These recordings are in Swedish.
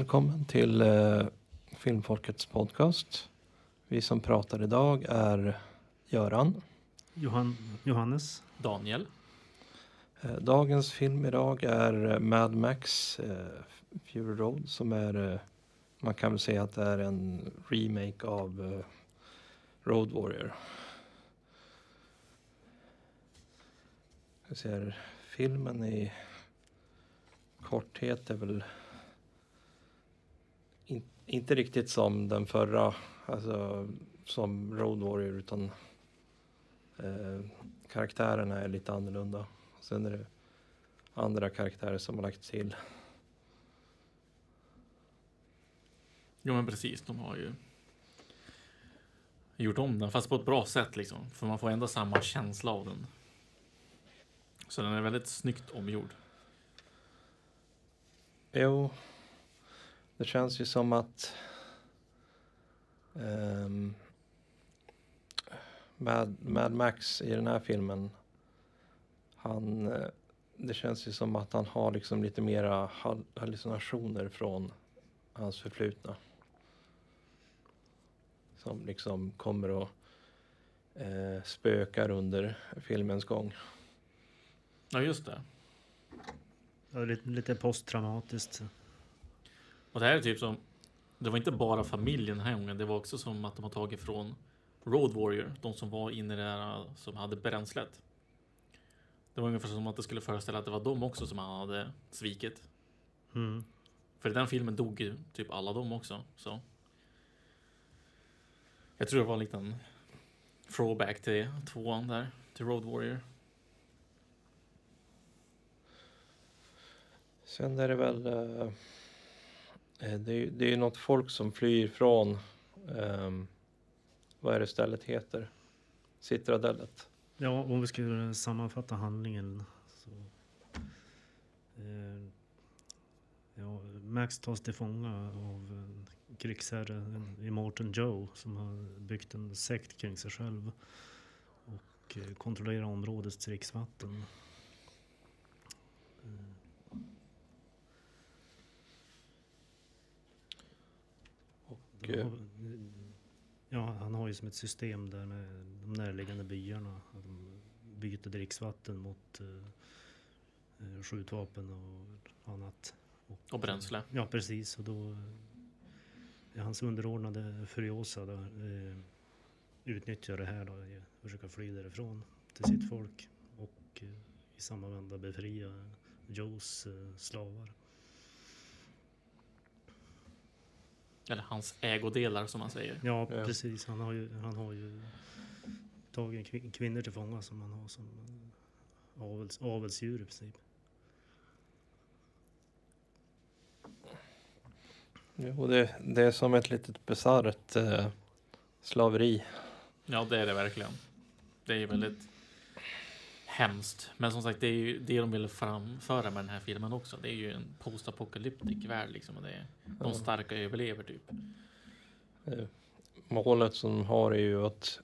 välkommen till Filmfolkets podcast. Vi som pratar idag är Göran, Johannes, Daniel. Dagens film idag är Mad Max Fury Road, som är, man kan väl säga att det är en remake av Road Warrior. Jag ser filmen i korthet är väl inte riktigt som den förra, alltså som Road Warrior, utan karaktärerna är lite annorlunda. Sen är det andra karaktärer som har lagt till. Jo men precis, de har ju gjort om den fast på ett bra sätt liksom. För man får ändå samma känsla av den. Så den är väldigt snyggt omgjord. Jo, det känns ju som att Mad Max i den här filmen, det känns ju som att han har liksom lite mera hallucinationer från hans förflutna. Som liksom kommer att spökar under filmens gång. Ja just det. ja, lite posttraumatiskt. Och det här är typ som, det var inte bara familjen den här gången, det var också som att de har tagit från Road Warrior, de som var inne där som hade bränslet. Det var ungefär som att det skulle föreställa att det var de också som han hade svikit. Mm. För i den filmen dog ju typ alla de också. Så jag tror det var en liten throwback till tvåan där, till Road Warrior. Sen är det väl det är ju något folk som flyr från vad är det stället heter? Citadellet. Ja, om vi skulle sammanfatta handlingen så Max tas till fånga av en krigsherre i Morton Joe som har byggt en sekt kring sig själv och kontrollerar områdets dricksvatten. Ja, han har ju som ett system där med de närliggande byarna. Att de byter dricksvatten mot skjutvapen och annat. Och bränsle. Ja, precis. Och då är hans underordnade Furiosa då, utnyttjar det här då, försöka fly därifrån till sitt folk och i samma vända befria Joes slavar. Eller hans ägodelar som man säger. Ja, precis. Han har ju tagit kvinnor till fånga som han har som avelsdjur i princip. Jo, det är som ett litet bisarrt slaveri. Ja, det är det verkligen. Det är ju väldigt hemskt. Men som sagt, det är ju det de vill framföra med den här filmen också. Det är ju en postapokalyptisk värld liksom. Och det är de starka överlever typ. Målet som de har är ju att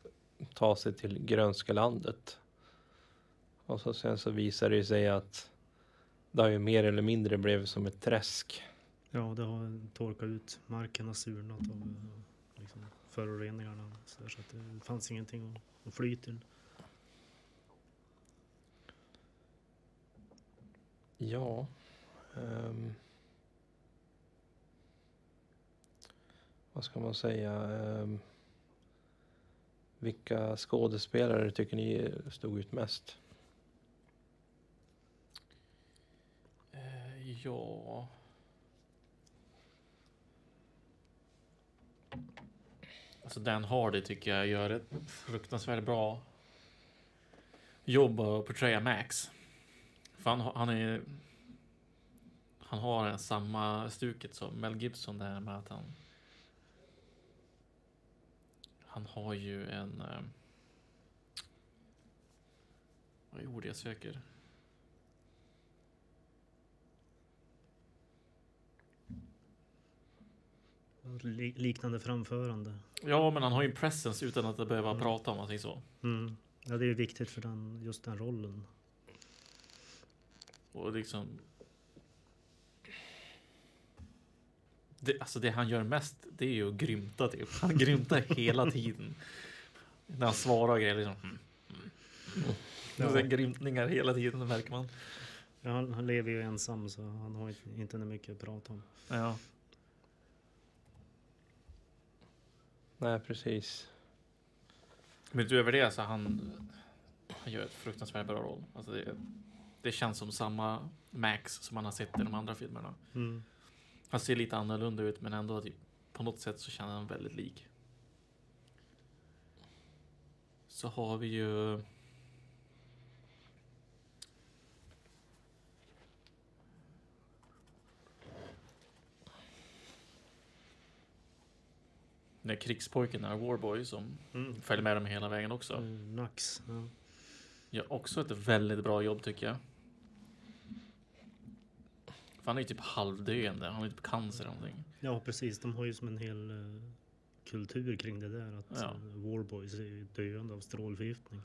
ta sig till Grönskelandet. Och så sen så visar det sig att det har ju mer eller mindre blivit som ett träsk. Ja, det har torkat ut. Marken har surnat av liksom, föroreningarna. Så att det fanns ingenting att fly till. Ja. Vad ska man säga? Vilka skådespelare tycker ni stod ut mest? Ja. Alltså Dan Hardy tycker jag gör ett fruktansvärt bra jobb att portraya Max. För han har samma stuket som Mel Gibson där med att han har ju en vad är ordet jag söker? Liknande framförande. Ja, men han har ju en presence utan att det behöva prata om någonting så. Mm. Ja, det är viktigt för just den rollen. Och liksom det han gör mest, det är ju att grymta typ. Han grymtar hela tiden. När han svarar grejer liksom. Ja. Så grymtningar hela tiden, det märker man. Ja, han lever ju ensam så han har inte mycket att prata om. Ja. Nej, precis. Men utöver det så han gör ett fruktansvärt bra roll. Alltså det känns som samma Max som man har sett i de andra filmerna. Mm. Han ser lite annorlunda ut, men ändå typ, på något sätt så känner han väldigt lik. Så har vi ju den där krigspojken där, Warboy, som följer med dem hela vägen också. Nax. Ja. Gör också ett väldigt bra jobb tycker jag. För han är ju typ halvdöende, han har ju typ cancer eller någonting. Ja, precis. De har ju som en hel kultur kring det där. Att Warboys är döende av strålförgiftning.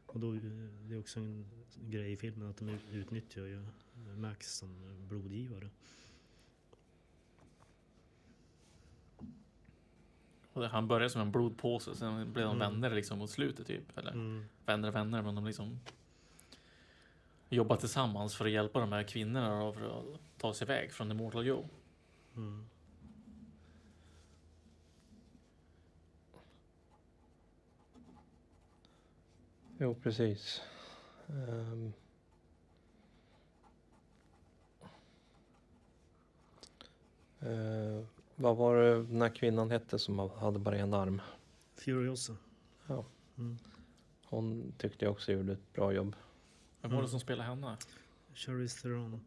Och då det är också en grej i filmen att de utnyttjar ju Max som blodgivare. Och han börjar som en blodpåse, sen blir de vänner liksom mot slutet typ. Eller vänner, men de liksom jobbar tillsammans för att hjälpa de här kvinnorna och för att ta sig iväg från Immortal Joe. Mm. Jo, precis. Vad var det den här kvinnan hette som hade bara en arm? Furiosa. Ja. Mm. Hon tyckte jag också gjorde ett bra jobb. Vem var det som spelade henne? Charlize Theron.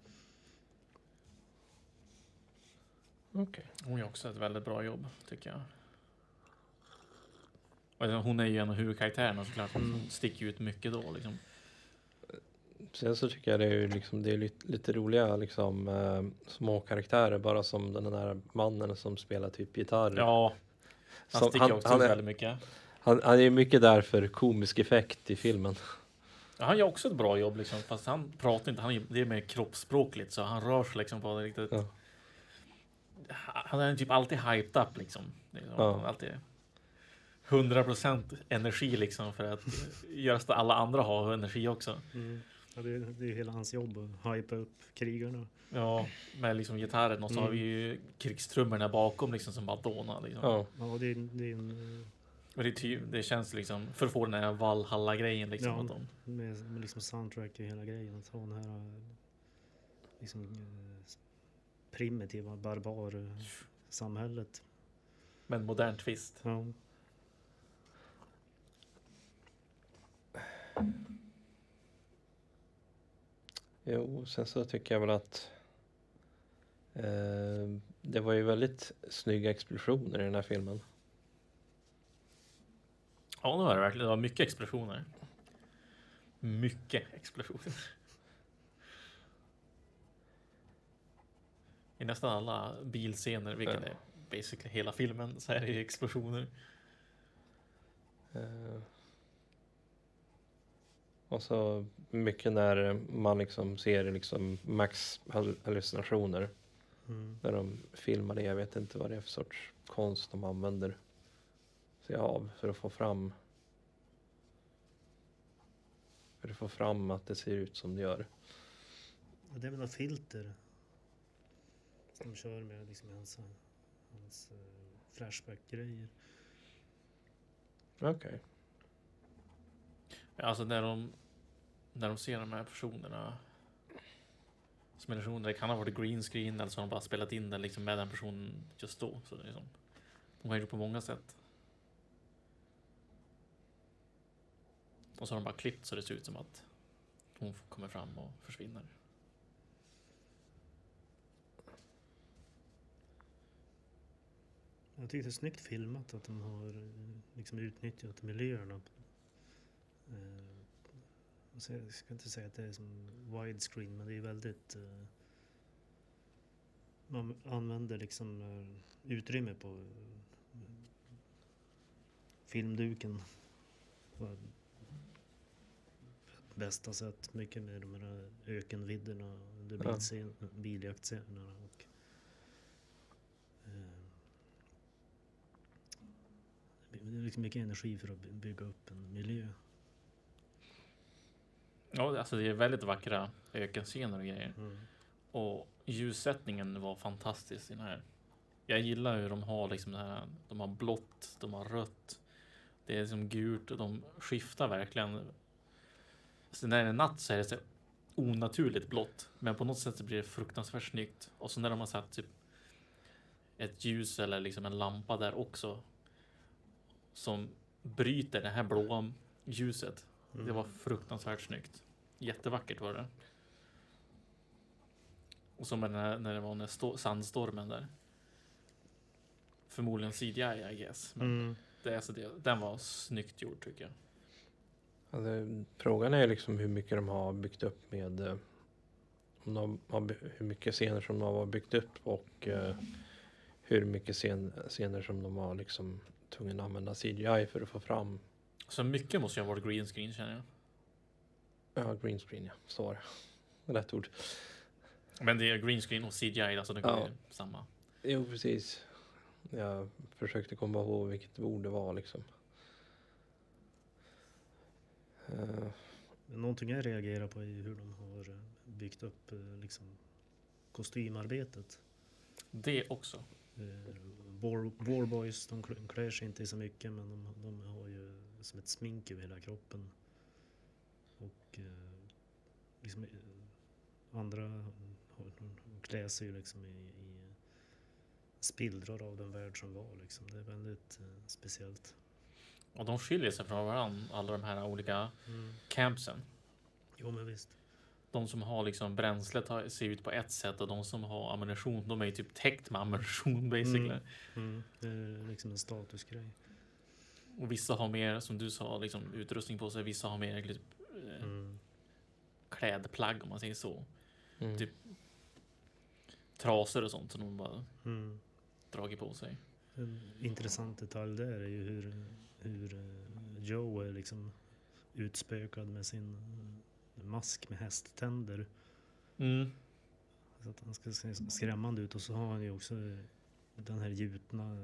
Okej. Hon gör också ett väldigt bra jobb tycker jag. Och hon är ju en av huvudkaraktärerna såklart. Hon sticker ut mycket då liksom. Sen så tycker jag det är ju liksom, det är lite roliga liksom små karaktärer, bara som den där mannen som spelar typ gitarr. Ja, han Som- sticker också han ut är- väldigt mycket. Han är ju mycket där för komisk effekt i filmen. Ja, han gör också ett bra jobb liksom, fast han pratar inte, det är mer kroppsspråkligt så han rör sig liksom på det riktigt. Ja. Han är typ alltid hyped up liksom. liksom Ja. Alltid 100% energi liksom för att göra så att alla andra har energi också. Mm. Ja, det är hela hans jobb att hypa upp krigarna. Ja, med liksom gitarren och så har vi ju krigstrummorna bakom liksom som bara dånar liksom. Ja. Ja, det är en Och det känns liksom för att få den här Valhalla-grejen liksom. Ja. Att de, med liksom soundtrack och hela grejen. Att ha den här liksom primitiva barbar samhället. med en modern twist. Ja. Jo, sen så tycker jag väl att det var ju väldigt snygga explosioner i den här filmen. Ja, det var det verkligen. Det var mycket explosioner. Mycket explosioner. I nästan alla bilscener, vilket är basically hela filmen, så är det explosioner. Och så mycket när man liksom ser liksom Max hallucinationer. När de filmar det. Jag vet inte vad det är för sorts konst de använder sig av för att få fram att det ser ut som det gör. Och det är väl några filter som de kör med liksom hans flashback-grejer. Okej. Alltså när de ser de här personerna som är personer, det kan ha varit green screen eller så har de bara spelat in den liksom med den personen just då. Så det är liksom, de kan ju på många sätt. Och så har de bara klippt så det ser ut som att hon kommer fram och försvinner. Jag tycker det är snyggt filmat att de har liksom utnyttjat miljöerna. Jag ska inte säga att det är som widescreen, men det är väldigt man använder liksom utrymme på filmduken på bästa sätt. Mycket med de här ökenvidderna under biljaktscenerna och liksom mycket energi för att bygga upp en miljö. Ja, alltså det är väldigt vackra ökenscener och grejer. Mm. Och ljussättningen var fantastisk i den här. Jag gillar hur de har liksom det här. De har blått, de har rött. Det är liksom gult och de skiftar verkligen. Så när det är natt så är det så onaturligt blått. Men på något sätt så blir det fruktansvärt snyggt. Och så när de har satt typ ett ljus eller liksom en lampa där också. Som bryter det här blåa ljuset. Det var fruktansvärt snyggt. Jättevackert var det. Och så med när det var den sandstormen där. Förmodligen CGI, I guess. Men den var snyggt gjord tycker jag. Alltså, frågan är liksom hur mycket de har byggt upp med hur mycket scener som de har byggt upp och hur mycket scener som de har liksom tvungen att använda CGI för att få fram. Så mycket måste ju ha varit green screen känner jag. Ja, green screen, ja. Så var det. Rätt ord. Men det är green screen och CGI, alltså det är samma. Jo, precis. Jag försökte komma ihåg vilket ord det var liksom. Någonting jag reagerar på är hur de har byggt upp liksom kostymarbetet. Det också. War Boys, de klär sig inte så mycket, men de har ju som ett smink över hela kroppen. Och liksom andra klär sig ju liksom i spillror av den värld som var liksom. Det är väldigt speciellt. Och de skiljer sig från varandra, alla de här olika campsen. Jo, men visst. De som har liksom bränslet ser ut på ett sätt och de som har ammunition, de är ju typ täckt med ammunition basically. Det är liksom en statusgrej. Och vissa har mer, som du sa, liksom utrustning på sig. Vissa har mer typ, klädplagg om man säger så. Typ trasor och sånt som de bara dragit på sig. En intressant detalj där är ju hur Joe är liksom utspökad med sin mask med hästtänder. Så att han ska se skrämmande ut, och så har han ju också den här gjutna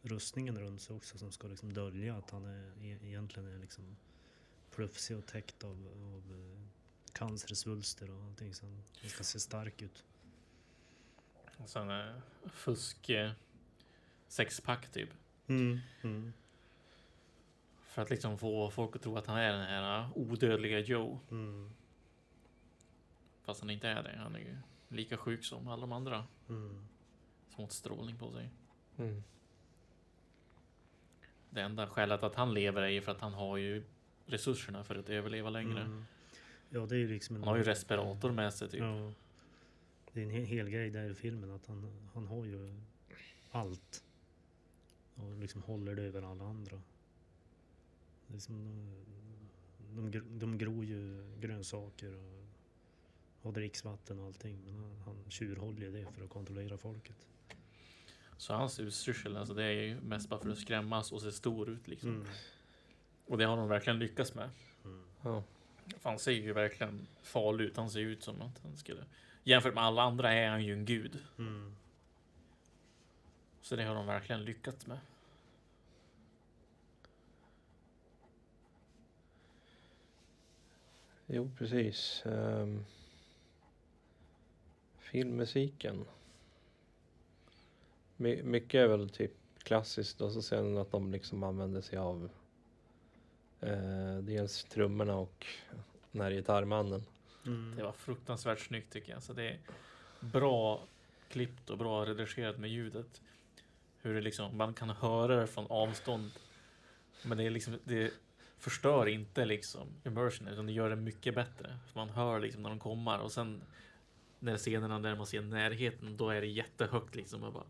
rustningen runt sig också som ska liksom dölja att han egentligen är liksom plufsig och täckt av cancersvulster och allting, så han ska se stark ut. Och sen fusk sexpack typ. För att liksom få folk att tro att han är den här odödliga Joe. Fast han inte är det. Han är ju lika sjuk som alla de andra. Som har strålning på sig. Det enda skälet att han lever är ju för att han har ju resurserna för att överleva längre. Ja, det är ju liksom han har ju respirator med sig typ. Ja, det är en hel grej där i filmen att han har ju allt. Och liksom håller det över alla andra. Det är som de gror ju grönsaker och dricksvatten och allting, men han tjurhåller det för att kontrollera folket. Så hans utstyrsel, alltså det är ju mest bara för att skrämmas och se stor ut liksom. Och det har de verkligen lyckats med. Ja. För han ser ju verkligen farlig ut. Han ser ut som att han skulle... Jämfört med alla andra är han ju en gud. Så det har de verkligen lyckats med. Jo, precis. Filmmusiken. Mycket är väl typ klassiskt, och så sen att de liksom använder sig av dels trummorna och den här gitarrmannen. Det var fruktansvärt snyggt tycker jag. Så det är bra klippt och bra redigerat med ljudet. Hur det liksom, man kan höra det från avstånd. Men det är liksom, det förstör inte liksom immersion, utan det gör det mycket bättre. För man hör liksom när de kommer, och sen när scenerna närmar sig närheten, då är det jättehögt liksom, och bara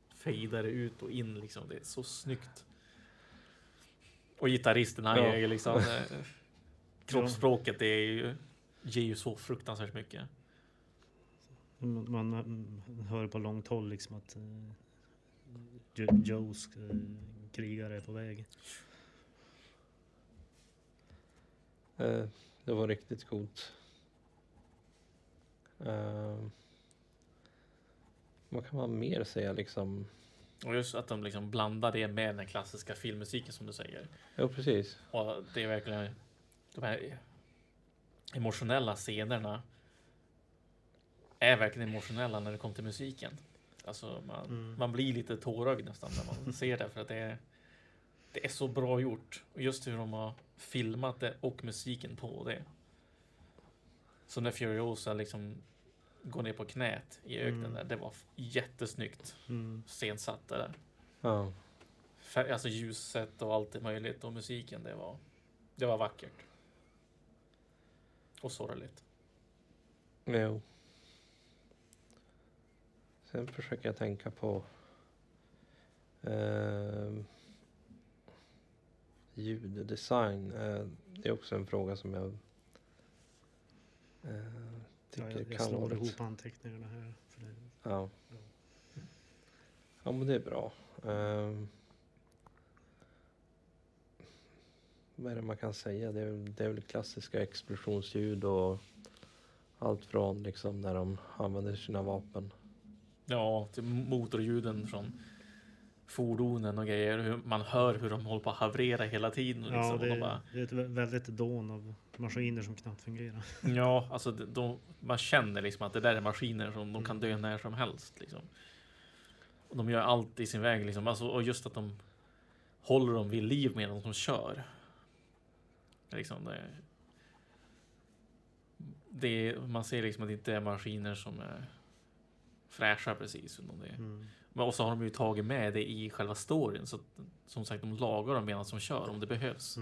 fejdar det ut och in liksom. Det är så snyggt. Och gitarristen, han är ju liksom kroppsspråket, det är ju, ger ju så fruktansvärt mycket. Man hör på långt håll liksom att Joes krigare är på väg. Det var riktigt coolt. Vad kan man mer säga liksom? Och just att de liksom blandar det med den klassiska filmmusiken som du säger. Jo, precis. Och det är verkligen de här emotionella scenerna är verkligen emotionella när det kommer till musiken. Alltså man blir lite tårögd nästan när man ser det, för att det är så bra gjort. Och just hur de har filmat det och musiken på det. Så när Furiosa liksom går ner på knät i öknen där, det var jättesnyggt scensatt där. Ja. Alltså ljuset och allt är möjligt, och musiken, det var vackert. Och sorgligt. Jo. Sen försöker jag tänka på ljuddesign. Det är också en fråga som jag tycker Jag kan slår vara ihop anteckningarna här. För det. Ja. Ja, men det är bra. Vad är det man kan säga? Det är väl klassiska explosionsljud och allt från liksom när de använder sina vapen. Ja, till motorljuden från fordonen och grejer. Man hör hur de håller på att haverera hela tiden. Liksom, Ja, och de bara, det är ett väldigt dån av maskiner som knappt fungerar. ja, alltså man känner liksom att det där är maskiner som de kan dö när som helst. Liksom. Och de gör allt i sin väg. Liksom. Alltså, och just att de håller dem vid liv med de som kör. Liksom, man ser liksom att det inte är maskiner som är fräscha precis. Men också har de ju tagit med det i själva storyn. Så att, som sagt, de lagar dem medan de kör om det behövs.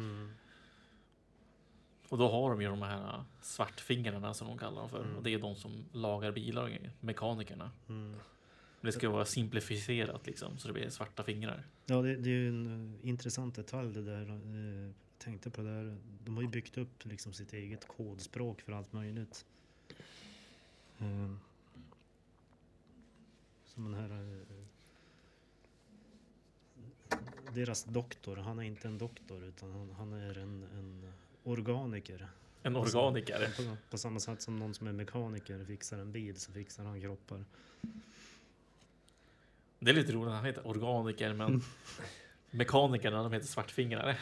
Och då har de ju de här svartfingrarna som de kallar dem för. Och det är de som lagar bilar och grejer, mekanikerna. Det ska vara simplifierat liksom, så det blir svarta fingrar. Ja, det är ju en intressant detalj det där. Jag tänkte på det där. De har ju byggt upp liksom sitt eget kodspråk för allt möjligt. Som den här deras doktor, han är inte en doktor utan han är en organiker. En organiker? På samma sätt som någon som är mekaniker fixar en bil, så fixar han kroppar. Det är lite roligt att han heter organiker, men mekanikerna, de heter svartfingrare.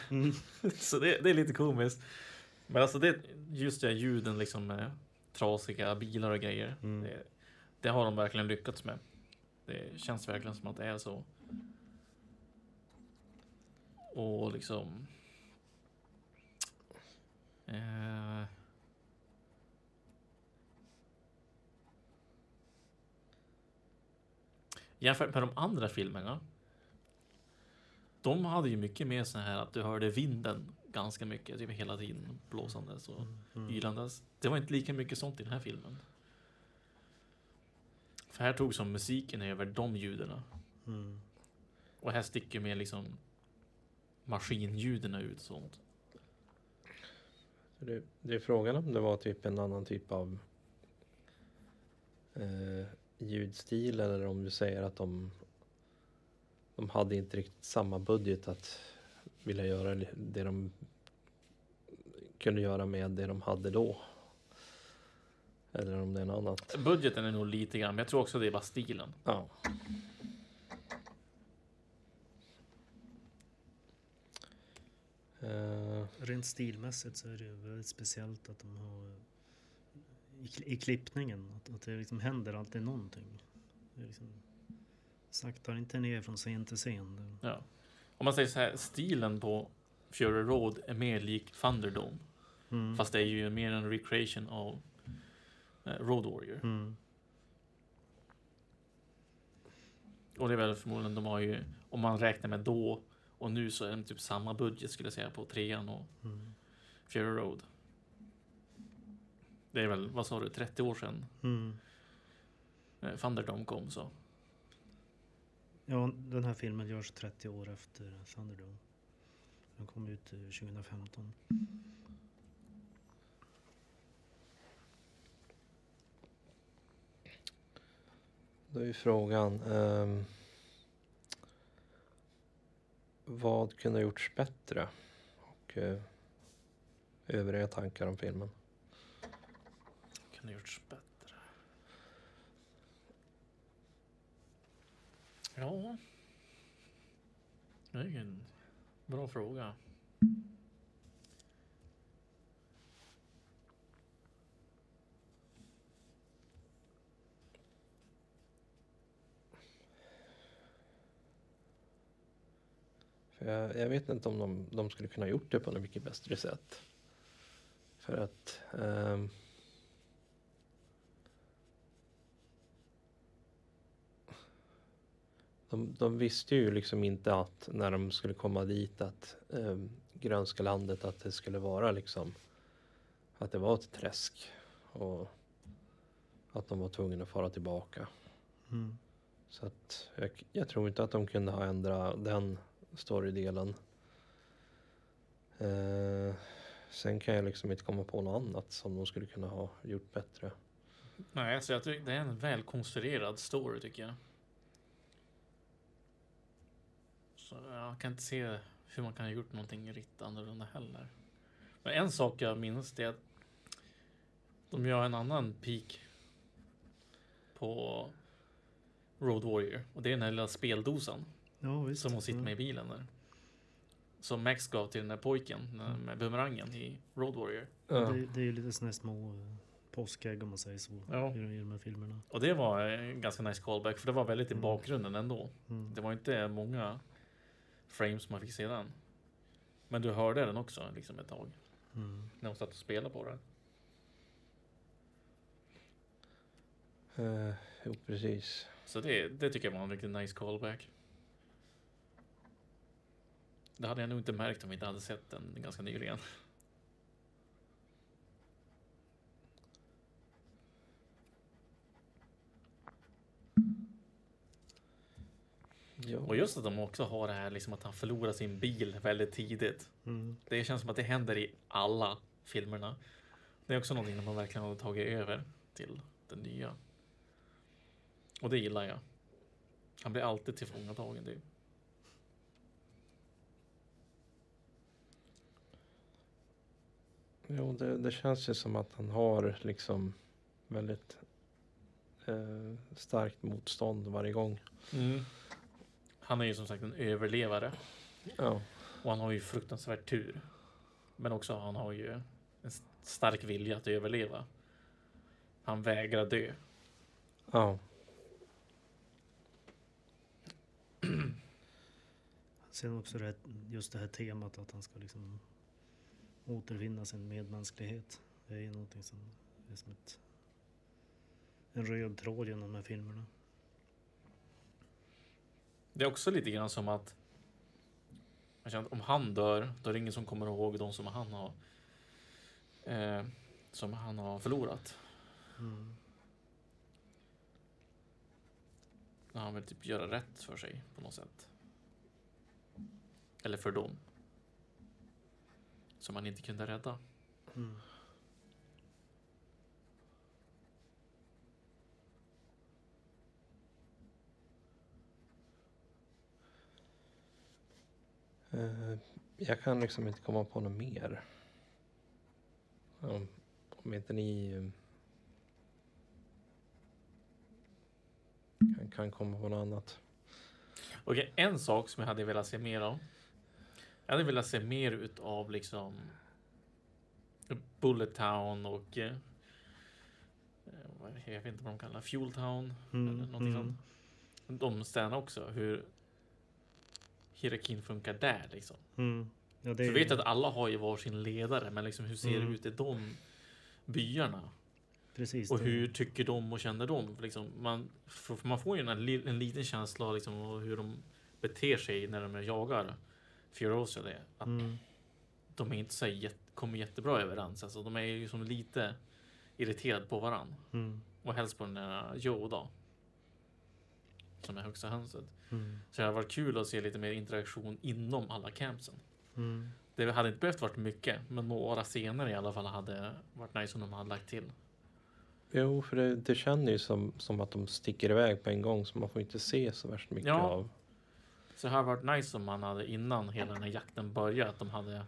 Så det är lite komiskt. Men alltså just det ljuden liksom med trasiga bilar och grejer. Det har de verkligen lyckats med. Det känns verkligen som att det är så. Och liksom jämfört med de andra filmerna, de hade ju mycket mer så här att du hörde vinden ganska mycket, typ hela tiden blåsandes och ylandes. Det var inte lika mycket sånt i den här filmen. För här tog som musiken över de ljuden. Och här sticker med liksom maskinljuden ut och sånt. Det är frågan om det var typ en annan typ av ljudstil, eller om du säger att de hade inte riktigt samma budget att vilja göra det de kunde göra med det de hade då. Eller om det är något annat. Budgeten är nog lite grann, men jag tror också det är bara stilen. Ja. Rent stilmässigt så är det väldigt speciellt att de har i klippningen att det liksom händer alltid någonting. Det är liksom saktar inte ner från scen till scen. Ja. Om man säger så här, stilen på Fury Road är mer lik Thunderdome. Fast det är ju mer en recreation av Road Warrior. Och det är väl förmodligen, de har ju, om man räknar med då och nu, så är det typ samma budget skulle jag säga på 3an och Fury Road. Det är väl, vad sa du, 30 år sedan Thunderdome kom, så. Ja, den här filmen görs 30 år efter Thunderdome. Den kom ut 2015. Då är ju frågan vad kunde ha gjorts bättre, och övriga tankar om filmen. Kunde ha gjorts bättre. Ja. Det är en bra fråga. För jag vet inte om de skulle kunna gjort det på något mycket bättre sätt. För att de visste ju liksom inte att när de skulle komma dit att Grönska landet, att det skulle vara liksom att det var ett träsk och att de var tvungna att fara tillbaka. Mm. Så att jag tror inte att de kunde ha ändrat den storydelen. Sen kan jag liksom inte komma på något annat som de skulle kunna ha gjort bättre. Nej, så jag tycker det är en välkonstruerad story tycker jag. Så jag kan inte se hur man kan ha gjort någonting riktigt annorlunda heller. Men en sak jag minns det är att de gör en annan peak på Road Warrior. Och det är den här lilla speldosan Ja, visst. som hon sitter med i bilen där. Som Max gav till den där pojken med bumerangen i Road Warrior. Ja. Det är ju lite såna små påskägg om man säger så i de här filmerna. Och det var en ganska nice callback för det var väldigt i bakgrunden ändå. Det var inte många frames man fick se den. Men du hörde den också liksom ett tag. När hon satt och spelade på den. Jo, precis. Så det tycker jag var en riktigt nice callback. Det hade jag nog inte märkt om vi inte hade sett den ganska nyligen. Ja. Och just att de också har det här liksom att han förlorar sin bil väldigt tidigt. Det känns som att det händer i alla filmerna. Det är också någonting som man verkligen har tagit över till den nya. Och det gillar jag. Han blir alltid tillfångatagen. Det. Jo, det känns ju som att han har liksom väldigt starkt motstånd varje gång. Han är ju som sagt en överlevare. Ja. Och han har ju fruktansvärt tur. Men också han har ju en stark vilja att överleva. Han vägrar dö. Ja. Sen också just det här temat att han ska liksom återvinna sin medmänsklighet. Det är ju någonting som är som en röd tråd genom de här filmerna. Det är också lite grann som att jag känner att om han dör, då är det ingen som kommer ihåg de som han har förlorat. När han vill typ göra rätt för sig på något sätt. Eller för dem. Som han inte kunde rädda. Jag kan liksom inte komma på något mer. Om inte ni kan komma på något annat. Okej, en sak som jag hade velat se mer av. Jag hade velat se mer utav liksom Bullet Town och jag vet inte vad de kallar Fuel Town eller någonting sånt. De städerna också, hur hierarkin funkar där liksom. Ja, För vet att alla har ju varsin ledare, men liksom hur ser det ut i de byarna? Precis. Och hur tycker de och känner de? Liksom, man får ju en liten känsla liksom, av hur de beter sig när de jagar Furiosa. Att de är inte så kommer jättebra överens. Alltså, de är ju som lite irriterade på varann. Och helst på den där Joe då. Som är högsta hönset. Så det har varit kul att se lite mer interaktion inom alla campsen. Det hade inte behövt varit mycket, men några scener i alla fall hade varit nice om de hade lagt till. Jo, för det känner ju som att de sticker iväg på en gång, så man får inte se så värst mycket av. Så det hade varit nice om man hade innan hela den här jakten började, att de hade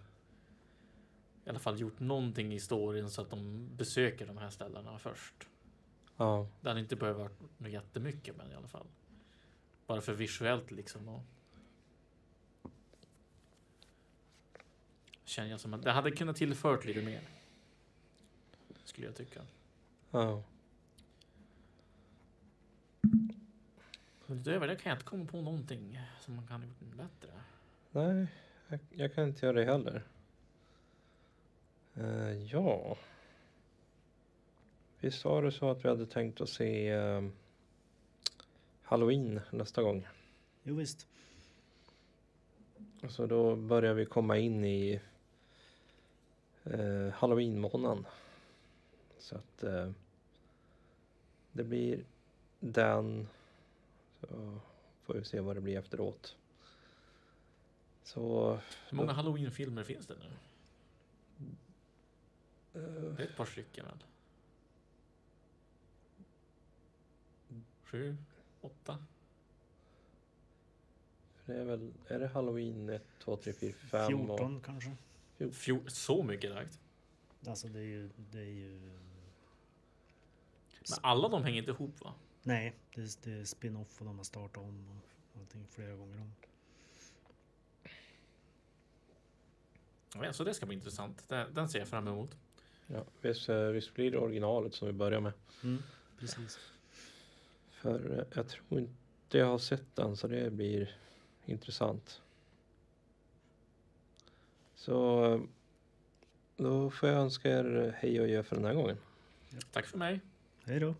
i alla fall gjort någonting i storyn så att de besöker de här ställena först. Ja. Det hade inte behövt vara något jättemycket, men i alla fall. Bara för visuellt liksom. känner jag som att det hade kunnat tillfört lite mer. Skulle jag tycka. Ja. Men utöver det kan jag inte komma på någonting som man kan ha gjort bättre. Nej, jag kan inte göra det heller. Ja. Visst var det så att vi hade tänkt att se Halloween nästa gång. Jo visst. Så då börjar vi komma in i Halloween-månaden. Så att det blir den. Så får vi se vad det blir efteråt. Så Hur många Halloween-filmer finns det nu? Det är ett par stycken väl? 7, 8. det är det Halloween 1, 2, 3, 4, 5 14 kanske. Så mycket direkt. Alltså det är ju... Men alla de hänger inte ihop va? Nej, det är spin-off och de har startat om och allting flera gånger om. Ja, så det ska bli intressant. Den ser jag fram emot. Ja, visst blir det originalet som vi börjar med. Precis. För jag tror inte jag har sett den så det blir intressant. Så då får jag önska er hej och gör för den här gången. Tack för mig. Hej då.